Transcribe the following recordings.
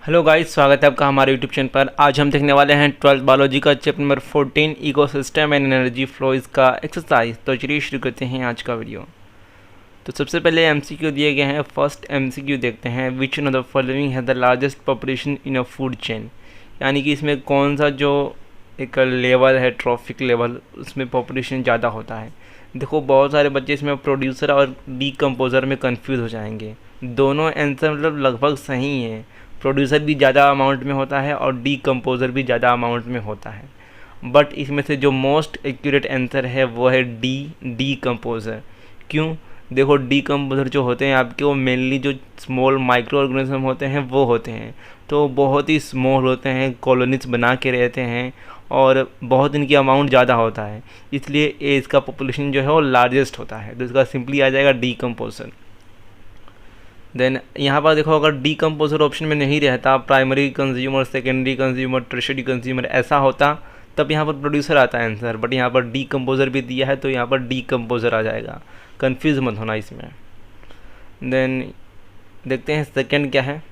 Hello guys, स्वागत है आपका हमारे यूट्यूब चैनल पर। आज हम देखने वाले हैं 12th बायोलॉजी का chapter number 14 ecosystem and energy flow इसका एक्सरसाइज। तो चलिए शुरू करते हैं आज का वीडियो। तो सबसे पहले एमसीक्यू दिए गए हैं। फर्स्ट एमसीक्यू देखते हैं, which one of the following है the largest population in a food chain. यानी कि इसमें कौन सा जो एक लेवल है, ट्रॉफिक लेवल, उसमें पॉपुलेशन ज़्यादा होता है। देखो, बहुत सारे बच्चे इसमें प्रोड्यूसर और डीकम्पोज़र में कंफ्यूज हो जाएंगे। दोनों आंसर मतलब लगभग सही हैं। प्रोड्यूसर भी ज़्यादा अमाउंट में होता है और डीकम्पोज़र भी ज़्यादा अमाउंट में होता है, बट इसमें से जो मोस्ट एक्यूरेट आंसर है वो है डीकम्पोज़र। क्यों? देखो, डीकम्पोज़र जो होते हैं आपके, वो मेनली जो स्मॉल माइक्रो ऑर्गेनिज्म होते हैं वो होते हैं। तो बहुत ही स्मॉल होते हैं, कॉलोनीज बना के रहते हैं और बहुत इनकी अमाउंट ज़्यादा होता है, इसलिए इसका पॉपुलेशन जो है वो लार्जेस्ट होता है। तो इसका सिंपली आ जाएगा डीकम्पोज़र। देन यहाँ पर देखो, अगर डीकम्पोजर ऑप्शन में नहीं रहता, primary consumer, secondary consumer, tertiary consumer ऐसा होता, तब यहाँ पर प्रोड्यूसर आता है आंसर। बट यहाँ पर डीकम्पोजर भी दिया है तो यहाँ पर डीकम्पोजर आ जाएगा। कंफ्यूज मत होना इसमें। देन देखते हैं सेकेंड क्या है।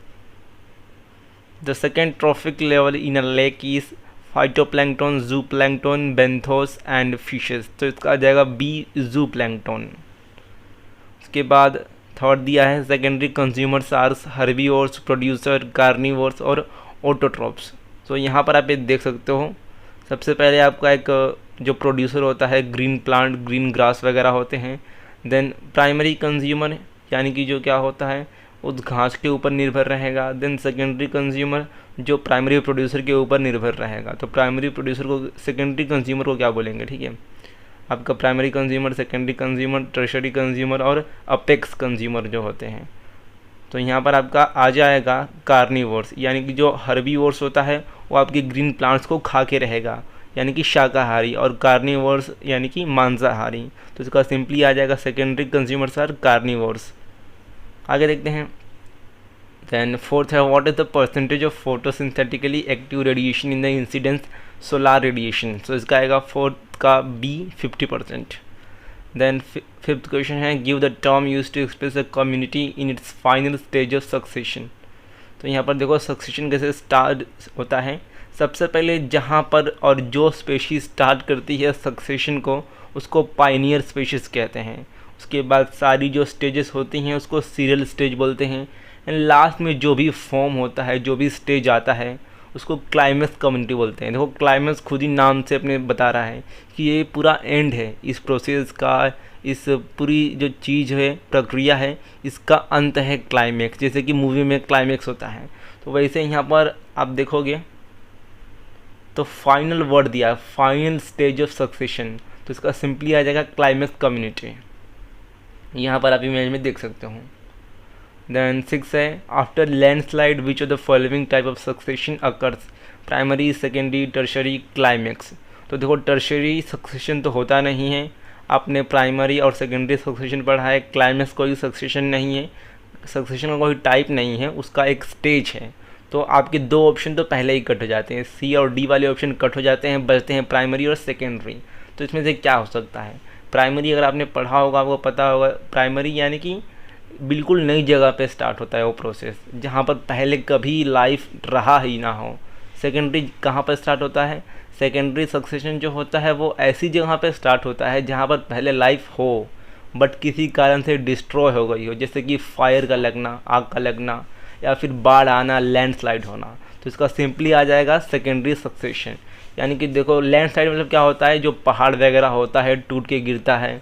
The second trophic level in a lake is phytoplankton, जूप्लैंक्टन, benthos and fishes. तो इसका आ जाएगा बी, जूप्लैंक्टन। उसके बाद थर्ड दिया है, secondary consumers are herbivores, producer, carnivores और ऑटोट्रॉप्स। तो यहाँ पर आप ये देख सकते हो, सबसे पहले आपका एक जो प्रोड्यूसर होता है, ग्रीन प्लांट, ग्रीन ग्रास वगैरह होते हैं। देन प्राइमरी कंज्यूमर यानी कि जो क्या होता है, उस घास के ऊपर निर्भर रहेगा। देन सेकेंडरी कंज्यूमर जो प्राइमरी प्रोड्यूसर के ऊपर निर्भर रहेगा। तो प्राइमरी प्रोड्यूसर को, सेकेंडरी कंज्यूमर को क्या बोलेंगे, ठीक है, आपका primary consumer, secondary consumer, tertiary consumer और अपेक्स कंज्यूमर जो होते हैं। तो यहाँ पर आपका आ जाएगा कार्निवोर्स, यानी कि जो हर्बीवोर्स होता है वो आपके ग्रीन प्लांट्स को खा के रहेगा, यानी कि शाकाहारी, और कार्निवोर्स यानी कि मांसाहारी। तो इसका सिंपली आ जाएगा सेकेंडरी कंज्यूमर्स आर कार्निवोर्स। आगे देखते हैं। देन फोर्थ है, what is the percentage of photosynthetically active radiation in the incidence solar radiation. So इसका आएगा फोर्थ का बी, 50%। देन फिफ्थ क्वेश्चन है, give the term use to express a community in its final stage of succession. तो यहाँ पर देखो, succession कैसे start होता है। सबसे पहले जहाँ पर और जो स्पेशीज स्टार्ट करती है सक्सेशन को, उसको पाइनियर स्पेशीज कहते हैं। उसके बाद सारी जो स्टेजेस होती हैं उसको सीरियल स्टेज बोलते हैं। एंड लास्ट में जो भी फॉर्म होता है, जो भी स्टेज आता है, उसको क्लाइमेक्स कम्युनिटी बोलते हैं। देखो, क्लाइमेक्स खुद ही नाम से अपने बता रहा है कि ये पूरा एंड है इस प्रोसेस का, इस पूरी जो चीज़ है, प्रक्रिया है, इसका अंत है क्लाइमेक्स। जैसे कि मूवी में क्लाइमेक्स होता है, तो वैसे यहाँ पर आप देखोगे तो फाइनल वर्ड दिया है, फाइनल स्टेज ऑफ सक्सेशन। तो इसका सिंपली आ जाएगा क्लाइमेक्स कम्युनिटी। यहाँ पर आप इमेज में देख सकते हो। देन 6 है, after landslide which of the following type of succession occurs, primary, secondary, tertiary, climax. तो देखो, टर्शरी सक्सेशन तो होता नहीं है, आपने प्राइमरी और सेकेंडरी सक्सेशन पढ़ा है। क्लाइमेक्स कोई सक्सेशन नहीं है, सक्सेशन का कोई टाइप नहीं है, उसका एक स्टेज है। तो आपके दो ऑप्शन तो पहले ही कट हो जाते हैं, सी और डी वाले ऑप्शन कट हो जाते हैं, बचते हैं प्राइमरी और सेकेंडरी। तो इसमें से क्या हो सकता है? प्राइमरी अगर आपने पढ़ा होगा, आपको पता होगा, प्राइमरी यानी कि बिल्कुल नई जगह पे स्टार्ट होता है वो प्रोसेस, जहाँ पर पहले कभी लाइफ रहा ही ना हो। सेकेंडरी कहाँ पर स्टार्ट होता है? सेकेंडरी सक्सेशन जो होता है वो ऐसी जगह पे स्टार्ट होता है जहाँ पर पहले लाइफ हो, बट किसी कारण से डिस्ट्रॉय हो गई हो, जैसे कि फायर का लगना, आग का लगना, या फिर बाढ़ आना, लैंडस्लाइड होना। तो इसका सिंपली आ जाएगा सेकेंडरी सक्सेशन। यानी कि देखो, लैंडस्लाइड मतलब क्या होता है, जो पहाड़ वगैरह होता है टूट के गिरता है,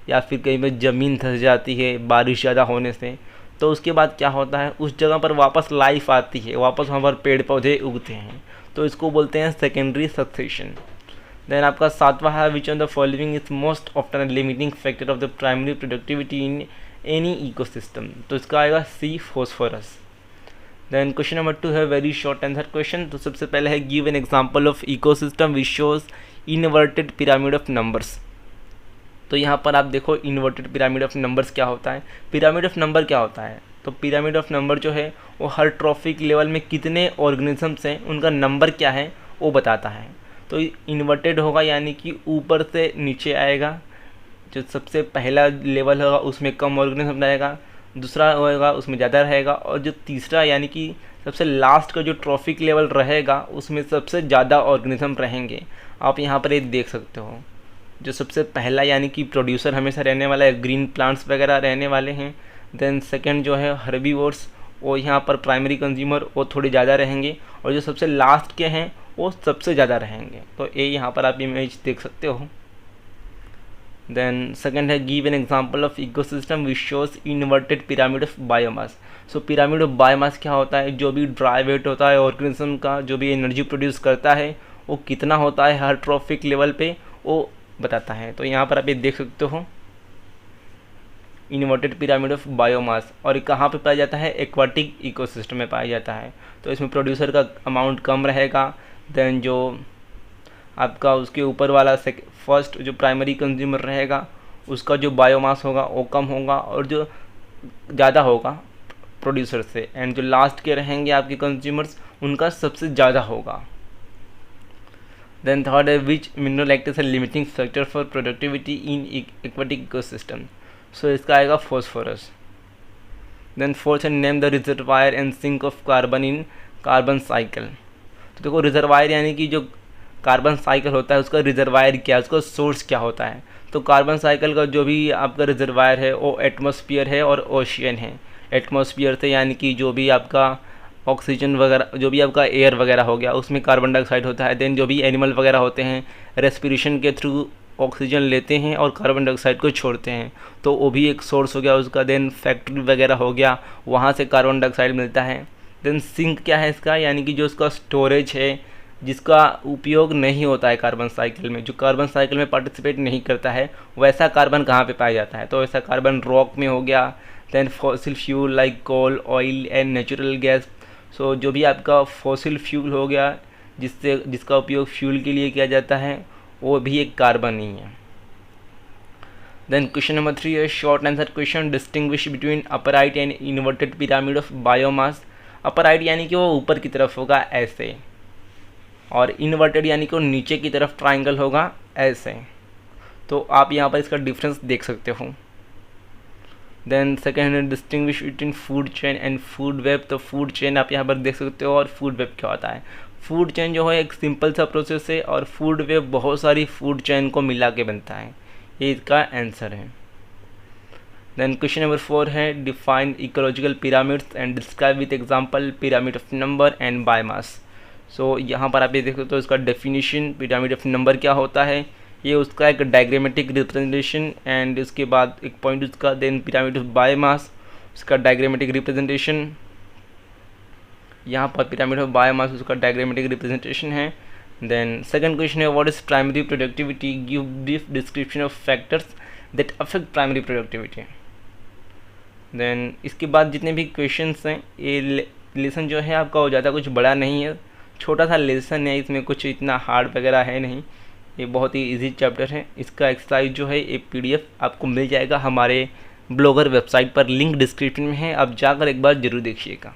या फिर कहीं पर ज़मीन धंस जाती है बारिश ज़्यादा होने से। तो उसके बाद क्या होता है, उस जगह पर वापस लाइफ आती है, वापस वहाँ पर पेड़ पौधे उगते हैं। तो इसको बोलते हैं सेकेंडरी सक्सेशन। देन आपका सातवां है, which of the following is most often limiting factor of the primary productivity in any ecosystem. तो इसका आएगा सी, फॉस्फोरस। देन क्वेश्चन नंबर 2 है वेरी शॉर्ट आंसर क्वेश्चन। तो सबसे पहले है, give an example of ecosystem which shows inverted pyramid of numbers. तो यहाँ पर आप देखो, इन्वर्टेड पिरामिड ऑफ नंबर्स क्या होता है। पिरामिड ऑफ नंबर क्या होता है? तो पिरामिड ऑफ नंबर जो है वो हर ट्रॉफिक लेवल में कितने ऑर्गेनिजम्स हैं, उनका नंबर क्या है वो बताता है। तो इन्वर्टेड होगा यानी कि ऊपर से नीचे आएगा, जो सबसे पहला लेवल होगा उसमें कम ऑर्गेनिज्म रहेगा, दूसरा होगा उसमें ज़्यादा रहेगा, और जो तीसरा यानी कि सबसे लास्ट का जो ट्रॉफिक लेवल रहेगा उसमें सबसे ज़्यादा ऑर्गेनिज्म रहेंगे। आप यहाँ पर ये देख सकते हो, जो सबसे पहला यानी कि प्रोड्यूसर हमेशा रहने वाला है, ग्रीन प्लांट्स वगैरह रहने वाले हैं। देन सेकंड जो है हर्बीवोर्स, वो यहाँ पर प्राइमरी कंज्यूमर वो थोड़े ज़्यादा रहेंगे, और जो सबसे लास्ट के हैं वो सबसे ज़्यादा रहेंगे। तो ये यहाँ पर आप इमेज देख सकते हो। देन सेकंड है give an example of ecosystem which shows inverted pyramid of biomass. So pyramid of biomass क्या होता है, जो भी ड्राई वेट होता है ऑर्गेनिज्म का, जो भी एनर्जी प्रोड्यूस करता है वो कितना होता है हर ट्रॉफिक लेवल पे, वो बताता है। तो यहाँ पर आप ये देख सकते हो इन्वर्टेड पिरामिड ऑफ बायोमास, और कहाँ पे पाया जाता है, एक्वाटिक इकोसिस्टम में पाया जाता है। तो इसमें प्रोड्यूसर का अमाउंट कम रहेगा। देन जो आपका उसके ऊपर वाला फर्स्ट जो प्राइमरी कंज्यूमर रहेगा उसका जो बायोमास होगा वो कम होगा, और जो ज़्यादा होगा प्रोड्यूसर से, एंड जो लास्ट के रहेंगे आपके कंज्यूमर्स उनका सबसे ज़्यादा होगा। देन थर्ड है which mineral act as a limiting factor for productivity in aquatic ecosystem. So इसका आएगा फॉस्फोरस। देन फोर्थ है name the reservoir and sink of carbon in carbon cycle. तो देखो रिजर्वायर यानी कि जो कार्बन साइकिल होता है उसका रिजर्वायर क्या है, उसका सोर्स क्या होता है। तो कार्बन साइकिल का जो भी आपका रिजर्वायर है वो एटमॉस्फेयर है और ओशियन है। एटमॉस्फेयर से यानी कि जो भी आपका ऑक्सीजन वगैरह, जो भी आपका एयर वगैरह हो गया उसमें कार्बन डाइऑक्साइड होता है। देन जो भी एनिमल वगैरह होते हैं रेस्पिरेशन के थ्रू ऑक्सीजन लेते हैं और कार्बन डाइऑक्साइड को छोड़ते हैं, तो वो भी एक सोर्स हो गया उसका। देन फैक्ट्री वगैरह हो गया, वहाँ से कार्बन डाइऑक्साइड मिलता है। देन सिंक क्या है इसका, यानी कि जो उसका स्टोरेज है जिसका उपयोग नहीं होता है कार्बन साइकिल में, जो कार्बन साइकिल में पार्टिसिपेट नहीं करता है, वैसा कार्बन कहाँ पे पाया जाता है, तो वैसा कार्बन रॉक में हो गया। Then fossil fuel like coal, oil and natural gas. So जो भी आपका फॉसिल फ्यूल हो गया जिसका उपयोग फ्यूल के लिए किया जाता है वो भी एक कार्बन ही है। देन क्वेश्चन नंबर 3 है short answer question, distinguish between upright and inverted pyramid of biomass. Upright यानी कि वो ऊपर की तरफ होगा ऐसे, और इन्वर्टेड यानी कि वो नीचे की तरफ ट्राइंगल होगा ऐसे। तो आप यहाँ पर इसका डिफरेंस देख सकते हो। देन सेकेंड है distinguish between food chain and food web. तो फूड चेन आप यहाँ पर देख सकते हो, और फूड वेब क्या होता है। फूड चेन जो है एक सिंपल सा प्रोसेस है, और फूड वेब बहुत सारी फूड चेन को मिला के बनता है। ये इसका आंसर है। देन क्वेश्चन नंबर 4 है define ecological pyramids and describe with example pyramid of number and biomass. So यहाँ पर आप ये देख सकते हो इसका डेफिनेशन, पिरामिड ऑफ नंबर क्या होता है, ये उसका एक डायग्रामेटिक रिप्रेजेंटेशन, एंड उसके बाद एक पॉइंट उसका। देन पिरामिड ऑफ बायोमास उसका डायग्रामेटिक रिप्रेजेंटेशन, यहाँ पर पिरामिड ऑफ बायोमास उसका डायग्रामेटिक रिप्रेजेंटेशन है। देन सेकंड क्वेश्चन है what is primary productivity, give brief description of factors that affect primary productivity. Then इसके बाद जितने भी क्वेश्चंस हैं, ये लेसन जो है आपका वो ज़्यादा कुछ बड़ा नहीं है, छोटा सा लेसन है, इसमें कुछ इतना हार्ड वगैरह है नहीं, ये बहुत ही इजी चैप्टर है। इसका एक्सरसाइज जो है ये PDF आपको मिल जाएगा हमारे ब्लॉगर वेबसाइट पर, लिंक डिस्क्रिप्शन में है, आप जाकर एक बार ज़रूर देखिएगा,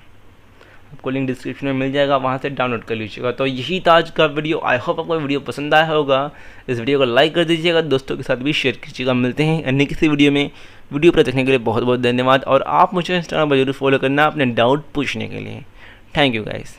आपको लिंक डिस्क्रिप्शन में मिल जाएगा, वहाँ से डाउनलोड कर लीजिएगा। तो यही था आज का वीडियो। आई होप आपको वीडियो पसंद आया होगा। इस वीडियो को लाइक कर दीजिएगा, दोस्तों के साथ भी शेयर कीजिएगा। मिलते हैं अन्य किसी वीडियो में। वीडियो पर देखने के लिए बहुत बहुत धन्यवाद, और आप मुझे इंस्टाग्राम पर जरूर फॉलो करना अपने डाउट पूछने के लिए। Thank you guys.